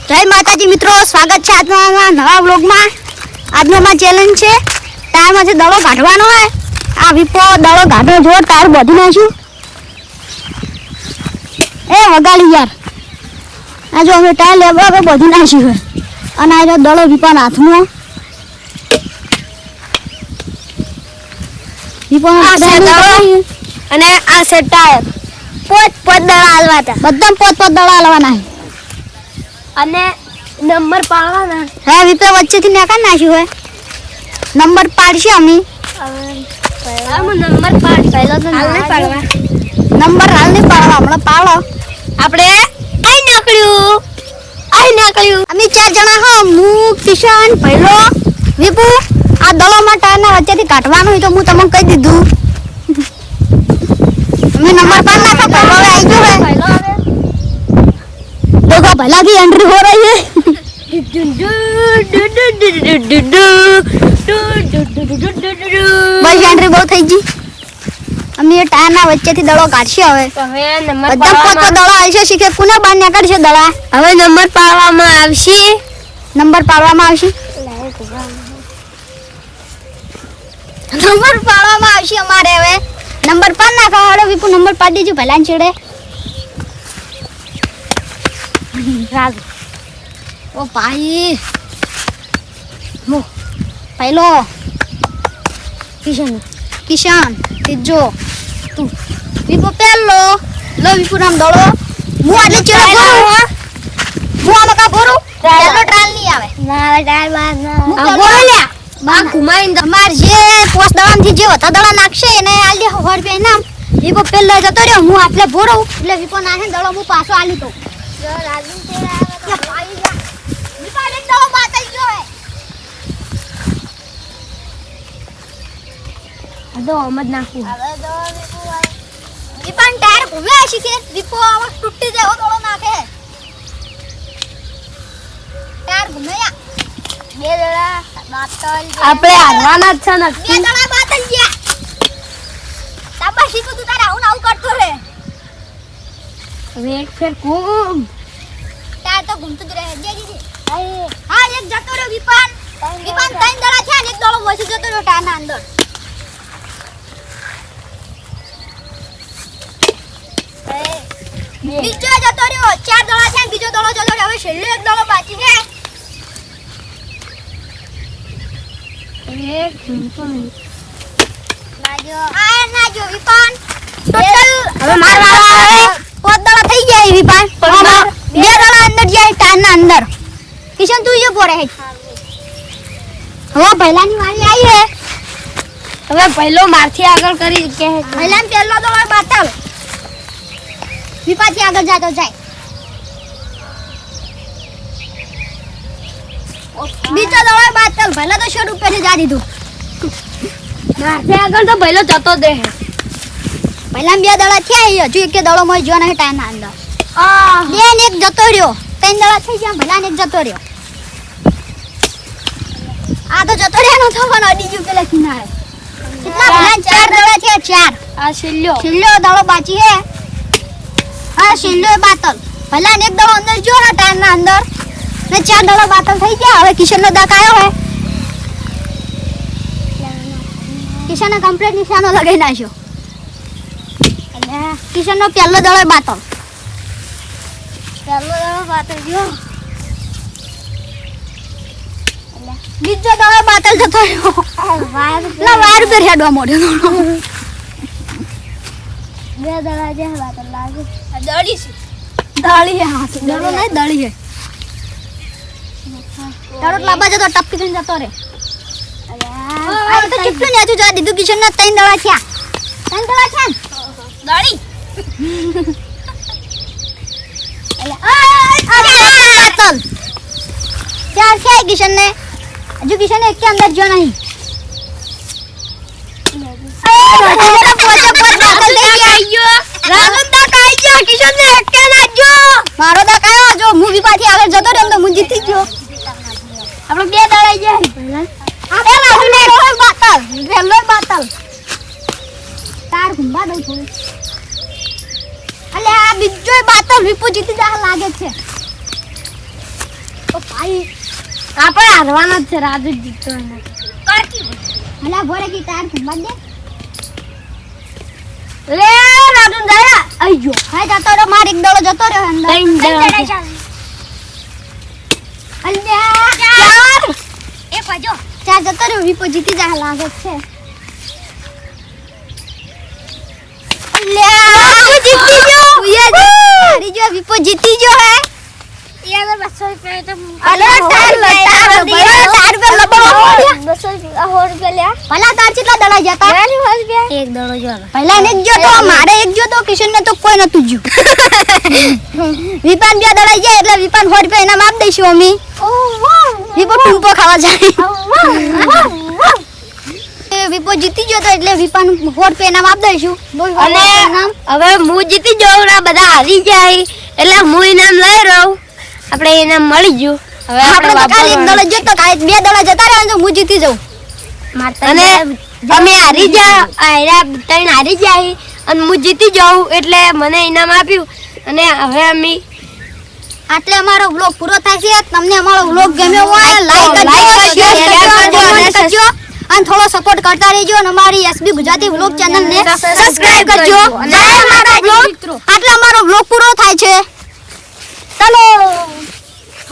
જય માતાજી મિત્રો, સ્વાગત છે આજના નવા વ્લોગમાં। આજનો માં ચેલેન્જ છે ટાયરમાંથી દડો કાઢવાનો હોય। આ વિપો દડો કાઢો જો ટાયર બધી નાખ્યું એ વગાડી યાર। આ જો અમે ટાયર લેવા બધી નાખ્યું હોય અને આ જો દડો વિપાના હાથમાં વિપાના અને આ છે ટાયર પોત દડા હાલવા હતા બધા પોત દડા હાલવાના છે અને નંબર પાડવાના। હા વિપે વચ્ચેથી નાખા નાખ્યું હોય નંબર પાડશે અમે નંબર પાડ પહેલો તો હાલ નહીં પાડવા નંબર હાલ નહીં પાડવા હમણાં પાડો આપણે અહીં નાખ્યું અમે 4 જણા હા હું કિશન પહેલો વિપુ આ દળોમાં ટાયરના વચ્ચેથી કાઢવાનું હોય તો હું તમને કહી દીધું અમે નંબર પાડ નાખો પહેલો આવી ગયો હે પહેલો આવે देखो भला की एंट्री हो रही है बस एंट्री बहुत થઈ ગઈ અમે એ ટાયરના વચ્ચેથી દડો કાઢશે હવે નંબર બધા પોત દડો આવશે શીખે કોને બહાર નીકળશે દડા હવે નંબર પાડવામાં આવશે નંબર પાડવામાં આવશે અમારે હવે નંબર પાડ નાખો હાલો વિપુ નંબર પાડી દેજો ભલા છેડે राज ओ भाई मो पहलो किशन तीजो तू विपो पहलो लो विपो नाम दड़ो मु आले चेड़ो करो मु आमा का करो पहलो ट्रायल नहीं आवे ના ડાયર બાદ ના आ बोलो ल्या બા ઘુમાઈને તમાર જે પોસ દડામ થી જે હતા દડા નાખશે એને આલી દે 100 રૂપિયા ઇનામ વિપો પહેલો જતો રહ્યો હું આટલે ભોરો એટલે વિપો નાખે દડો હું પાછો આલી તો જો રાજુ તેરા क्या भाई जा निकाले दो बात आई जो है તો અમદ નાખું હવે દો વિપુ વિપન ટાયર ઘૂમે આશી કે વિપો આવા ટૂટી જાય દોડો નાખે ટાયર ઘૂમેયા બે દડા બાતલ આપણે હારવાના જ છે બે નક્કી દડા બાતલ ગયા તાબાશી તું તારે આવું કરતો રે હવે એક ફેર કુમ ટાયર તો ઘૂમતું જ રહે દેજી હા એક જતો રહ્યો વિપન ત્રણ દડા છે ને એક દડો વસી જતો રહ્યો ટાયરના અંદર બીજો જતો રહ્યો 4 દડા છે બીજો દડો જતો રહ્યો હવે છેલ્લો એક દડો બાકી છે એક ઘૂમતો નહીં નાજો વિપન ટોટલ હવે મારવા આવે પોત દડા થઈ ગયા વિપન બે દડા અંદર જાય ટાયરના અંદર કિશન તું ये પોરે હે હવે પહેલાની વારી આવી હે હવે પહેલો મારથી આગળ કરી કે પહેલા પહેલો દડો બાતલ વિપાથી આગળ જાતો જાય બીજો દડો બાતલ પહેલા તો 100 રૂપિયા જા દીધું મારથી આગળ તો પહેલો જતો દે પહેલા બે દડા થયા હજુ એક દડો મય જો નહીં ટાયરના અંદર બે ને એક જતો રહ્યો 3 દડા થઈ ગયા ભલા ને એક જતો રહ્યો આ તો જતો રહ્યો નતો પણ અડી ગયો પેલા કિનારે કેટલા ભલા 4 દડા થયા 4 આ છેલ્લો દડો બાકી હે હા છેલ્લો બાતલ ભલા ને એક દડો અંદર જો ને ટાયરના અંદર ને 4 દડા બાતલ થઈ ગયા હવે કિશન નો દાક આવ્યો હે કિશન ને કમ્પ્લીટ નિશાનો લગાઈ નાખ્યો અને કિશન નો પહેલો દડો બાતલ જો બીજો દડો બાતલ જતો રહ્યો વાયર પર હેડવા મોડ્યો બે દડા જે બાતલ લાગે દળી હે હા દડો નહીં દળી હે દડો લાંબા જતો ટપકી થઈને જતો રે આ તો ચીપલું ને હજુ જવા દીધું કિશન ના 3 દડા થયા 3 દડા થયા દળી बातल 4 છે કિશન ને હજુ કિશન એક કે અંદર જો નહીં મારો દા કયો જો મૂવી પાછી આગળ જતો રહ્યો તો હું જીતી ગયો આપણે બે દડાઈ જાય પહેલો બાતલ તાર ઘુંબા દઉં થોડું અલે આ બીજો બાતલ વિપુ જીતી જા લાગે છે આપણે હારવાના જ છે. રાજુ જીતતો નથી. અલા ભોરે કી ટાયર ખંભા દે. લે રાજુ દયા અయ్యో હા જતો રહ્યો માર એક દડો જતો રહ્યો અંદર. ત્રણ દડા છે. અલ્યા ચાર એ પજો ચાર જતો રહ્યો વિપો જીતી જાય લાગે છે. અલ્યા રાજુ જીતી ગયો. હારી ગયો વિપો જીતી ગયો હે. ये अगर 200 रुपए तो અલ્યા ટાયર ટાયર પર લબડો. 200 रुपए लिया ભલા તાર કેટલા દડા જતા? एक दड़ो जो પહેલા ને જો તો મારે એક જો તો કિશન ને તો કોઈ નતું જ્યું. વિપાન બે દડાઈ જાય એટલે વિપાન 100 રૂપિયા એનામ આપ દઈશું અમે. વિપો ટૂંપો ખાવા જાય. વિપો જીતી ગયો તો એટલે વિપાન 100 રૂપિયા એનામ આપ દઈશું. બોલ અને હવે હું જીતી જાઉં ને બધા હારી જાય એટલે હું ઇનામ લઈ રહું. આપણે ઇનામ મળી ગયું. હવે આપણે તો ખાલી એક દડો જોતો કાલે બે દડા જતા રહ્યા તો હું જીતી જાઉં. અને અમે હારી જા આયરા ત્રણ હારી જાય અને હું જીતી જાઉં એટલે મને ઇનામ આપ્યું. અને હવે અમે આટલે અમારો વ્લોગ પૂરો થાય છે. તમને અમારો વ્લોગ ગમ્યો હોય લાઈક કરજો, શેર કરજો, કમેન્ટ કરજો અને થોડો સપોર્ટ કરતા રહેજો અને અમારી એસબી ગુજરાતી વ્લોગ ચેનલ ને સબસ્ક્રાઇબ કરજો. જય માતાજી. આટલે અમારો વ્લોગ પૂરો થાય છે.